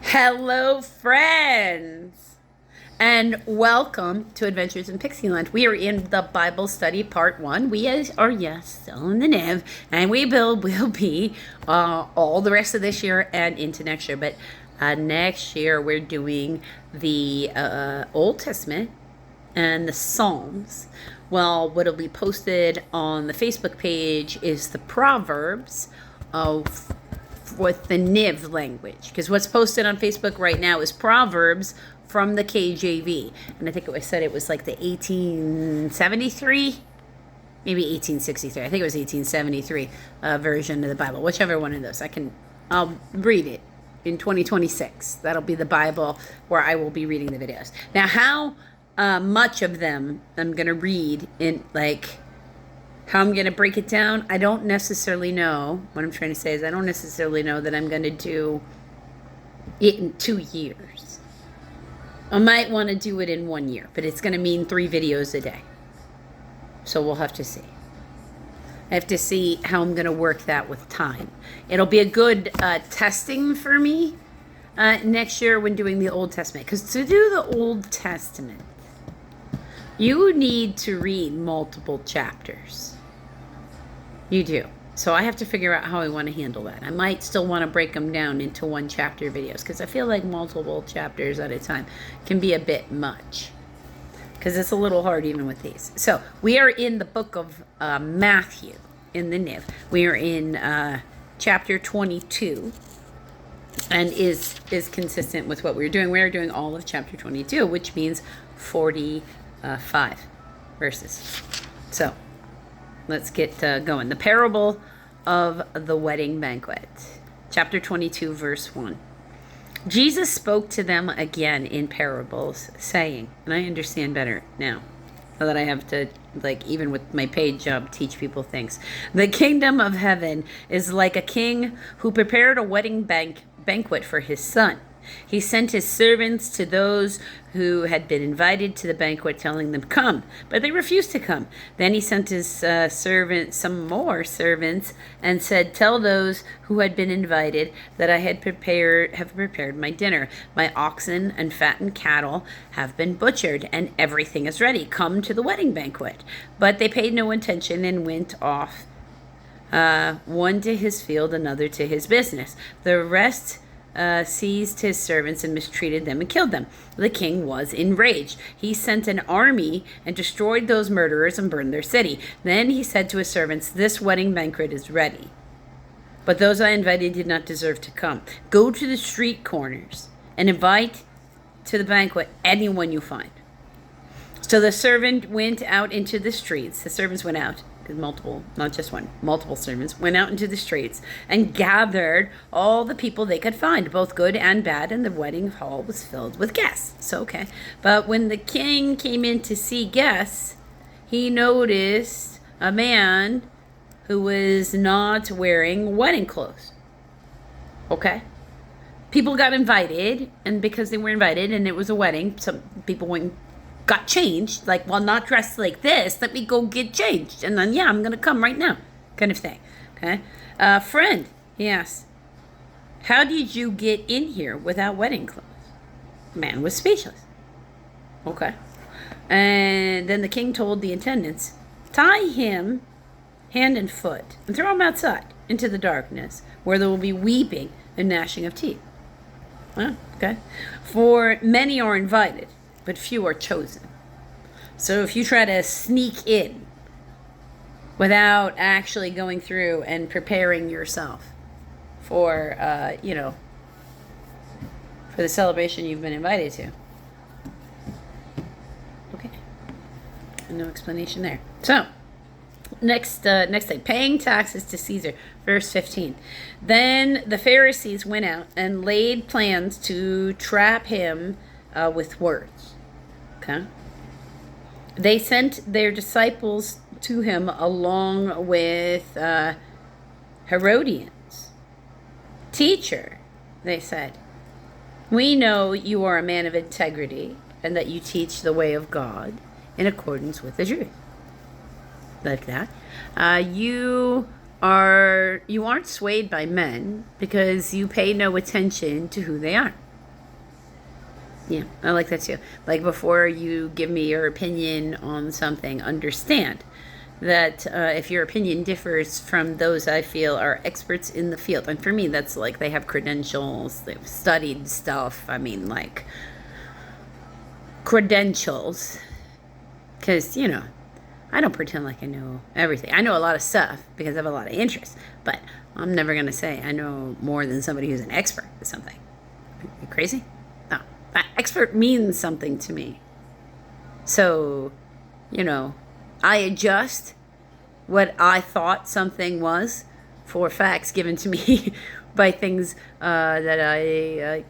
Hello, friends, and welcome to Adventures in Pixieland. We are in the Bible study part 1. We are, yes, still in the NIV, and we will be all the rest of this year and into next year. But next year, we're doing the Old Testament and the Psalms. Well, what'll be posted on the Facebook page is the Proverbs of with the NIV language, because what's posted on Facebook right now is Proverbs from the KJV, and I think it was like the 1873, maybe 1863. I think it was 1873 version of the Bible, whichever one of those. I'll read it in 2026. That'll be the Bible where I will be reading the videos. Now, how much of them I'm gonna read in how I'm going to break it down, I don't necessarily know. What I'm trying to say is I don't necessarily know that I'm going to do it in 2 years. I might want to do it in 1 year, but it's going to mean 3 videos a day. So we'll have to see. I have to see how I'm going to work that with time. It'll be a good testing for me next year when doing the Old Testament. Because to do the Old Testament, you need to read multiple chapters. You do. So I have to figure out how I want to handle that. I might still want to break them down into 1 chapter videos, because I feel like multiple chapters at a time can be a bit much, because it's a little hard even with these. So we are in the book of Matthew in the NIV. We are in chapter 22, and is consistent with what we're doing. We're doing all of chapter 22, which means 45 verses. So let's get going. The parable of the wedding banquet. Chapter 22, verse 1. Jesus spoke to them again in parables, saying, and I understand better now that I have to, even with my paid job, teach people things. The kingdom of heaven is like a king who prepared a wedding banquet for his son. He sent his servants to those who had been invited to the banquet, telling them, "Come," but they refused to come. Then he sent his some more servants, and said, "Tell those who had been invited that I have prepared my dinner. My oxen and fattened cattle have been butchered, and everything is ready. Come to the wedding banquet." But they paid no attention and went off, one to his field, another to his business. The rest seized his servants and mistreated them and killed them. The king was enraged. He sent an army and destroyed those murderers and burned their city. Then he said to his servants, "This wedding banquet is ready, but those I invited did not deserve to come. Go to the street corners and invite to the banquet anyone you find." So the servant went out into the streets. The servants went out, multiple, not just one, multiple servants went out into the streets and gathered all the people they could find, both good and bad, and the wedding hall was filled with guests. So, okay. But when the king came in to see guests, he noticed a man who was not wearing wedding clothes. Okay. People got invited, and because they were invited and it was a wedding, some people got changed, not dressed like this, let me go get changed, and then I'm gonna come right now, kind of thing. Okay. Friend, he asked, "How did you get in here without wedding clothes?" The man was speechless. Okay. And then the king told the attendants, "Tie him hand and foot and throw him outside into the darkness, where there will be weeping and gnashing of teeth." Well, okay. "For many are invited, but few are chosen." So if you try to sneak in without actually going through and preparing yourself for, for the celebration you've been invited to. Okay. No explanation there. So, next thing, paying taxes to Caesar, verse 15. Then the Pharisees went out and laid plans to trap him with words. Okay. They sent their disciples to him along with Herodians. "Teacher," they said, "we know you are a man of integrity and that you teach the way of God in accordance with the truth." Like that. You aren't swayed by men because you pay no attention to who they are. Yeah, I like that too. Like before you give me your opinion on something, understand that if your opinion differs from those I feel are experts in the field, and for me, that's like they have credentials, they've studied stuff. I mean, like credentials, because, I don't pretend like I know everything. I know a lot of stuff because I have a lot of interest, but I'm never going to say I know more than somebody who's an expert at something. Are you crazy? No. Expert means something to me. So, I adjust what I thought something was for facts given to me by things that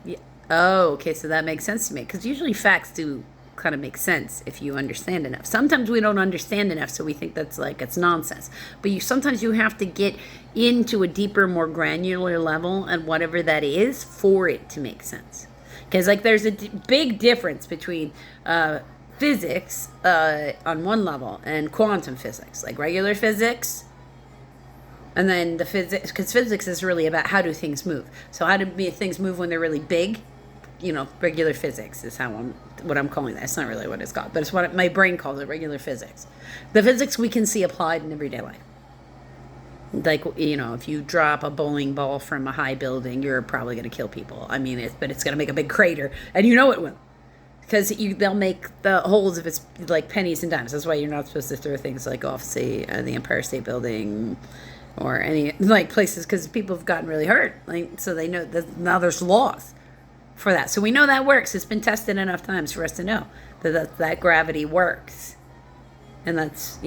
oh, okay, so that makes sense to me. Because usually facts do kind of make sense if you understand enough. Sometimes we don't understand enough, so we think that's like it's nonsense. But sometimes you have to get into a deeper, more granular level, and whatever that is, for it to make sense. Because like there's a big difference between physics on one level and quantum physics, like regular physics. And then the physics, because physics is really about how do things move. So how do things move when they're really big? Regular physics is what I'm calling that. It's not really what it's called, but it's what my brain calls it, regular physics. The physics we can see applied in everyday life. Like, if you drop a bowling ball from a high building, you're probably going to kill people. I mean, but it's going to make a big crater, and it will. Because they'll make the holes if it's like pennies and dimes. That's why you're not supposed to throw things like off, say, the Empire State Building or any like places, because people have gotten really hurt. Like, so they know that now there's laws for that. So we know that works. It's been tested enough times for us to know that gravity works. And that's,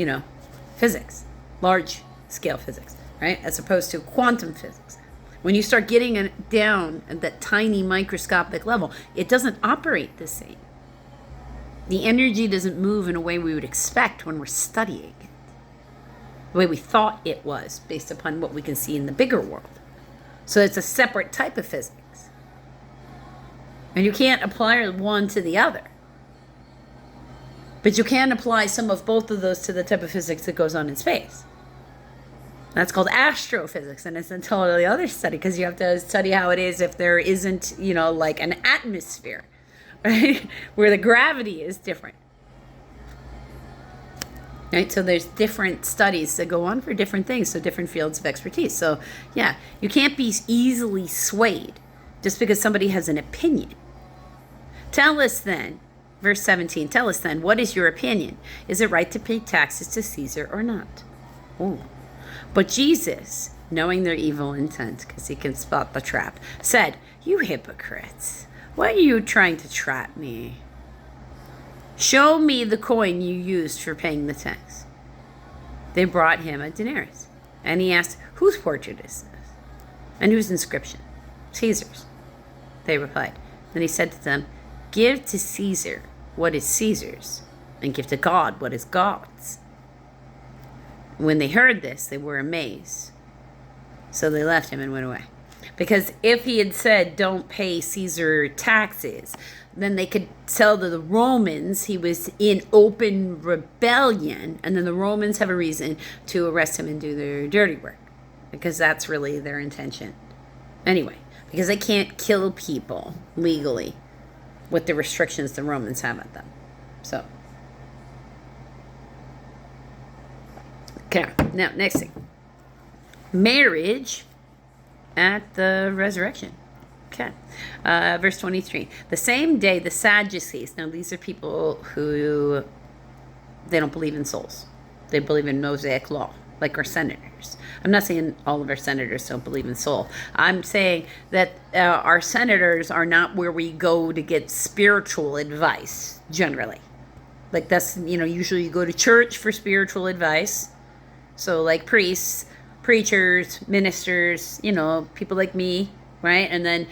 physics, large scale physics, right? As opposed to quantum physics. When you start getting it down at that tiny microscopic level, it doesn't operate the same. The energy doesn't move in a way we would expect when we're studying it. The way we thought it was based upon what we can see in the bigger world. So it's a separate type of physics. And you can't apply one to the other. But you can apply some of both of those to the type of physics that goes on in space. That's called astrophysics, and it's a totally other study, because you have to study how it is if there isn't, like an atmosphere, right? Where the gravity is different. Right? So there's different studies that go on for different things, so different fields of expertise. So, yeah, you can't be easily swayed just because somebody has an opinion. Tell us then, verse 17, tell us then, what is your opinion? Is it right to pay taxes to Caesar or not? Oh. But Jesus, knowing their evil intent, because he can spot the trap, said, "You hypocrites, why are you trying to trap me? Show me the coin you used for paying the tax." They brought him a denarius, and he asked, "Whose portrait is this? And whose inscription?" "Caesar's," they replied. Then he said to them, "Give to Caesar what is Caesar's, and give to God what is God's." When they heard this, they were amazed. So they left him and went away. Because if he had said, "Don't pay Caesar taxes," then they could tell to the Romans he was in open rebellion, and then the Romans have a reason to arrest him and do their dirty work, because that's really their intention. Anyway, because they can't kill people legally with the restrictions the Romans have on them. So, okay, now next thing. Marriage at the resurrection. Okay. Verse 23. The same day the Sadducees, now these are people who, they don't believe in souls. They believe in Mosaic law, like our senators. I'm not saying all of our senators don't believe in soul. I'm saying that our senators are not where we go to get spiritual advice, generally. Like that's, usually you go to church for spiritual advice. So like priests, preachers, ministers, people like me, right? And then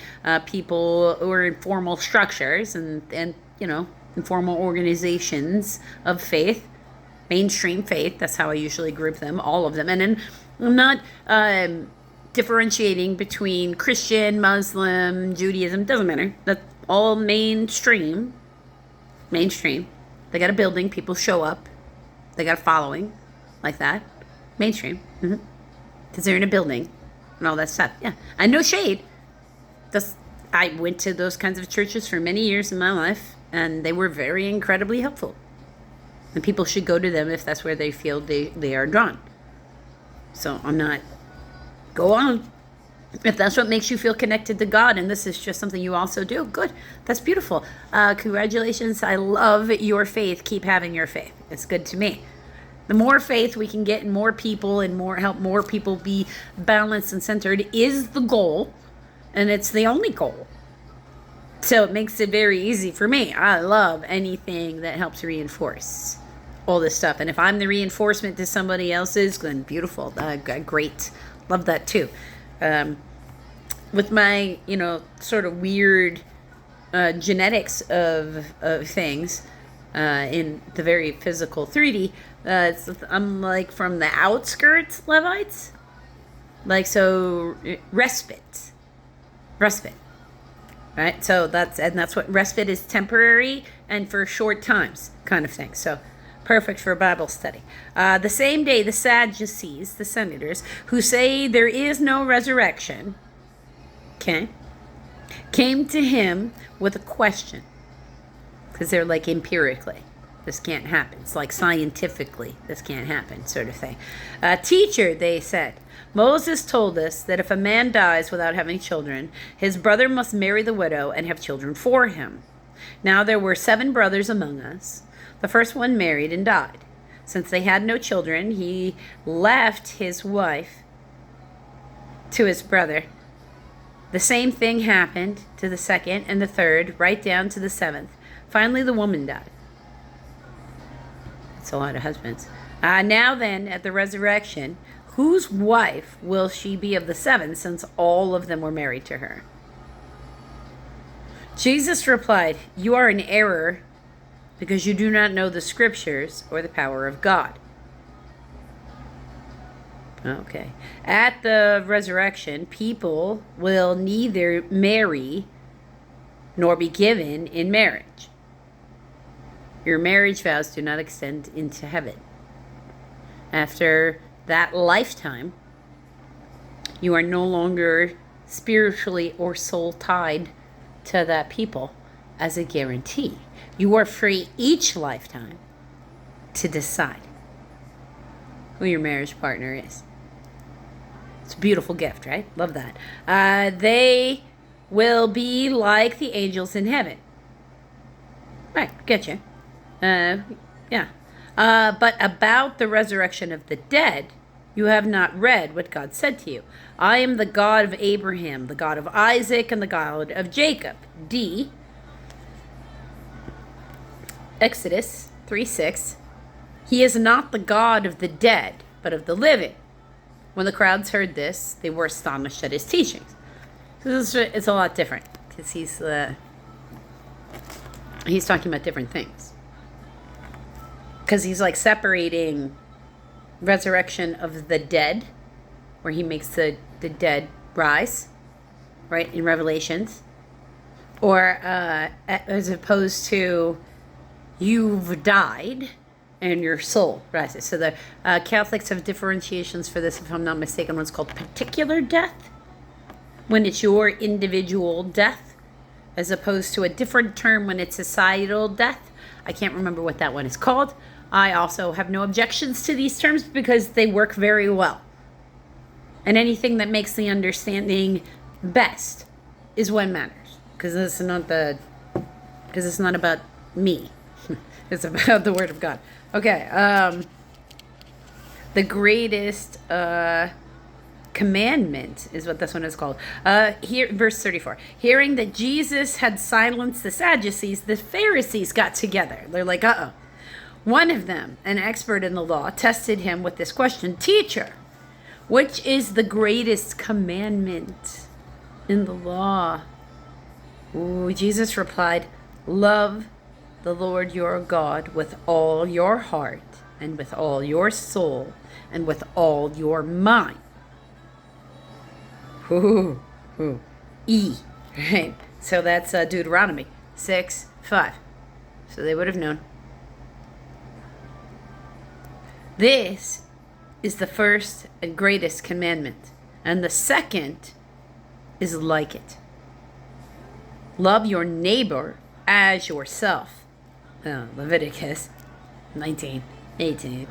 people who are in formal structures and informal organizations of faith, mainstream faith. That's how I usually group them, all of them. And then I'm not differentiating between Christian, Muslim, Judaism. Doesn't matter. That's all mainstream. Mainstream. They got a building. People show up. They got a following like that. Mainstream. Because they're in a building and all that stuff. Yeah. And no shade. I went to those kinds of churches for many years in my life, and they were very incredibly helpful. And people should go to them if that's where they feel they are drawn. So I'm not, go on. If that's what makes you feel connected to God, and this is just something you also do, good. That's beautiful. Congratulations. I love your faith. Keep having your faith. It's good to me. The more faith we can get in more people and help more people be balanced and centered is the goal, and it's the only goal. So it makes it very easy for me. I love anything that helps reinforce all this stuff. And if I'm the reinforcement to somebody else's, then beautiful. Great. Love that too. With my, sort of weird genetics of things in the very physical 3D, I'm like from the outskirts Levites. Like, so respite. Right? So that's what respite is, temporary and for short times kind of thing. So perfect for Bible study. The same day, the Sadducees, the senators, who say there is no resurrection, came to him with a question. Because they're like, empirically, this can't happen. It's like scientifically, this can't happen, sort of thing. Teacher, they said, Moses told us that if a man dies without having children, his brother must marry the widow and have children for him. Now there were 7 brothers among us. The first one married and died. Since they had no children, he left his wife to his brother. The same thing happened to the second and the third, right down to the 7th. Finally, the woman died. That's a lot of husbands. Now then, at the resurrection, whose wife will she be of the 7, since all of them were married to her? Jesus replied, you are in error because you do not know the scriptures or the power of God. Okay. At the resurrection, people will neither marry nor be given in marriage. Your marriage vows do not extend into heaven. After that lifetime, you are no longer spiritually or soul tied to that people as a guarantee. You are free each lifetime to decide who your marriage partner is. It's a beautiful gift, right? Love that. They will be like the angels in heaven. Right, get you. Yeah. But about the resurrection of the dead, you have not read what God said to you. I am the God of Abraham, the God of Isaac, and the God of Jacob. D. Exodus 3:6. He is not the God of the dead, but of the living. When the crowds heard this, they were astonished at his teachings. So it's a lot different, because he's talking about different things. Because he's like separating resurrection of the dead, where he makes the dead rise, right, in Revelations, or as opposed to you've died and your soul rises. So the Catholics have differentiations for this, if I'm not mistaken. One's called particular death, when it's your individual death, as opposed to a different term when it's societal death. I can't remember what that one is called. I also have no objections to these terms because they work very well. And anything that makes the understanding best is what matters. Because it's not about me. It's about the Word of God. Okay. The greatest commandment is what this one is called. Here, verse 34. Hearing that Jesus had silenced the Sadducees, the Pharisees got together. They're like, uh-oh. One of them, an expert in the law, tested him with this question. Teacher, which is the greatest commandment in the law? Ooh, Jesus replied, love the Lord your God with all your heart and with all your soul and with all your mind. Ooh, ooh. E, right? So that's Deuteronomy 6:5. So they would have known. This is the first and greatest commandment, and the second is like it. Love your neighbor as yourself. Leviticus 19:18.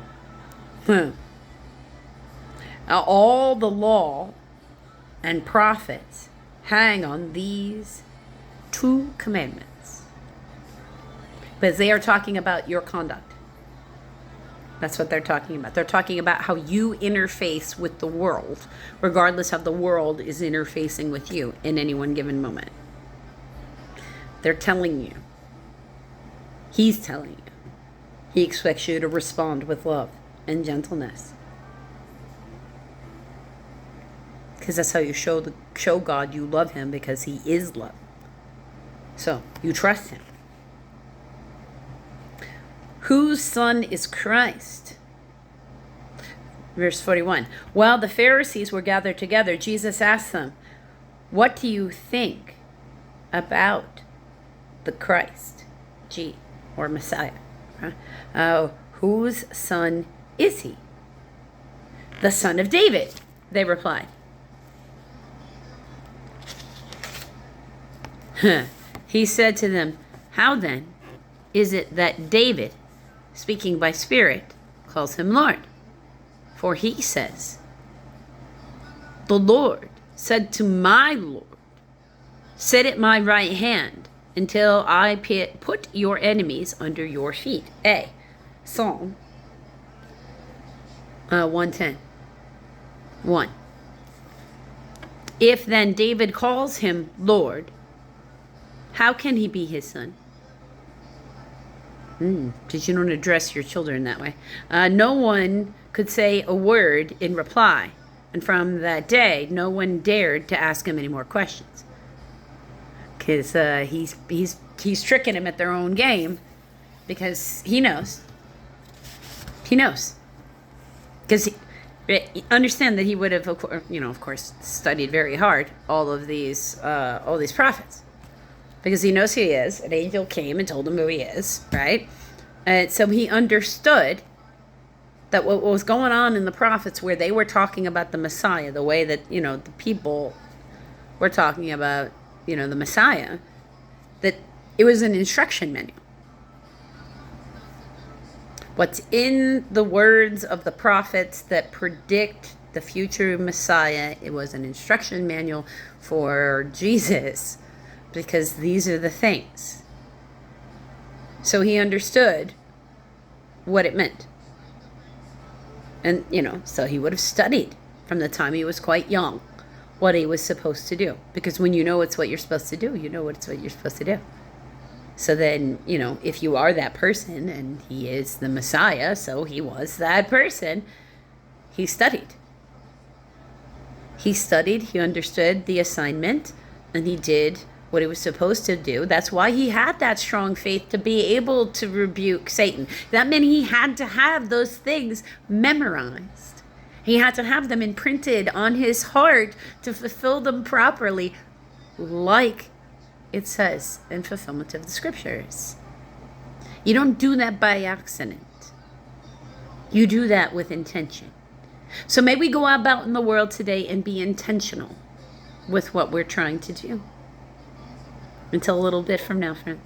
All the law and prophets hang on these two commandments. Because they are talking about your conduct. That's what they're talking about. They're talking about how you interface with the world, regardless of the world is interfacing with you in any one given moment. They're telling you. He's telling you. He expects you to respond with love and gentleness. Because that's how you show God you love him, because he is love. So you trust him. Whose son is Christ? Verse 41. While the Pharisees were gathered together, Jesus asked them, what do you think about the Christ, or Messiah? Whose son is he? The son of David, they replied. He said to them, how then is it that David, speaking by Spirit, calls him Lord? For he says, the Lord said to my Lord, sit at my right hand until I put your enemies under your feet. Psalm 110. 1. If then David calls him Lord, how can he be his son? Because you don't address your children that way. No one could say a word in reply. And from that day, no one dared to ask him any more questions. Because he's tricking him at their own game. Because he knows. He knows. Because understand that he would have, of course, studied very hard all these prophets. Because he knows who he is. An angel came and told him who he is, right? And so he understood that what was going on in the prophets, where they were talking about the Messiah, the way that, the people were talking about, the Messiah, that it was an instruction manual. What's in the words of the prophets that predict the future Messiah, it was an instruction manual for Jesus. Because these are the things. So he understood what it meant. And, so he would have studied from the time he was quite young what he was supposed to do. Because when you know it's what you're supposed to do, you know it's what you're supposed to do. So then, if you are that person, and he is the Messiah, so he was that person, he studied. He studied, he understood the assignment, and he did what he was supposed to do. That's why he had that strong faith to be able to rebuke Satan. That meant he had to have those things memorized. He had to have them imprinted on his heart to fulfill them properly, like it says in fulfillment of the scriptures. You don't do that by accident. You do that with intention. So may we go about in the world today and be intentional with what we're trying to do. Until a little bit from now, friends.